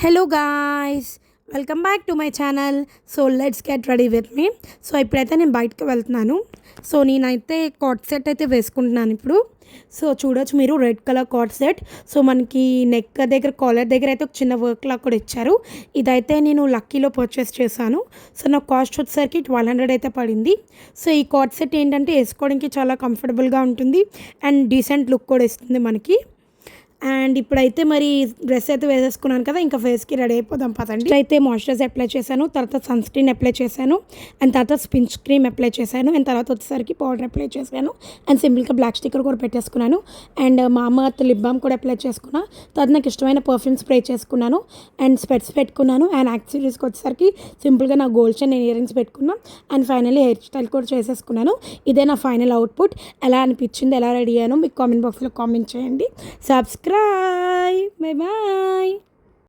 Hello guys, welcome back to my channel. So let's get ready with me. So ఇప్పుడైతే నేను బయటకు వెళ్తున్నాను. So నేనైతే కాట్ సెట్ అయితే వేసుకుంటున్నాను ఇప్పుడు. సో చూడొచ్చు మీరు, red colour coat set. So మనకి నెక్ దగ్గర, కాలర్ దగ్గర అయితే ఒక చిన్న వర్క్ లాగా కూడా ఇచ్చారు. ఇదైతే నేను లక్కీలో పర్చేస్ చేశాను. సో నాకు కాస్ట్ వచ్చేసరికి 1200 అయితే పడింది. సో ఈ కాట్ సెట్ ఏంటంటే వేసుకోవడానికి చాలా కంఫర్టబుల్గా ఉంటుంది అండ్ డీసెంట్ లుక్ కూడా ఇస్తుంది మనకి. అండ్ ఇప్పుడైతే మరి డ్రెస్ అయితే వేసేసుకున్నాను కదా, ఇంకా ఫేస్కి రెడీ అయిపోదాం పదండి. అయితే మాయిశ్చరైజర్ అప్లై చేశాను, తర్వాత సన్ స్క్రీన్ అప్లై చేశాను, అండ్ తర్వాత స్పించ్ క్రీమ్ అప్లై చేశాను, అండ్ తర్వాత వచ్చేసరికి పౌడర్ అప్లై చేశాను, అండ్ సింపుల్గా బ్లాక్ స్టిక్కర్ కూడా పెట్టేసుకున్నాను, అండ్ మామా ఎర్త్ లిప్ బామ్ కూడా అప్లై చేసుకున్నాను. తర్వాత నాకు ఇష్టమైన పర్ఫ్యూమ్ స్ప్రే చేసుకున్నాను, అండ్ స్పెట్స్ పెట్టుకున్నాను, అండ్ యాక్సెసరీస్కి వచ్చేసరికి సింపుల్గా నా గోల్డ్ చైన్ ఇయర్ రింగ్స్ పెట్టుకున్నాను, అండ్ ఫైనల్లీ హెయిర్ స్టైల్ కూడా చేసేసుకున్నాను. ఇదే నా ఫైనల్ అవుట్పుట్. ఎలా అనిపించింది, ఎలా రెడీ అయ్యానో మీకు కామెంట్ బాక్స్లో కామెంట్ చేయండి. సబ్స్క్రైబ్. Bye bye.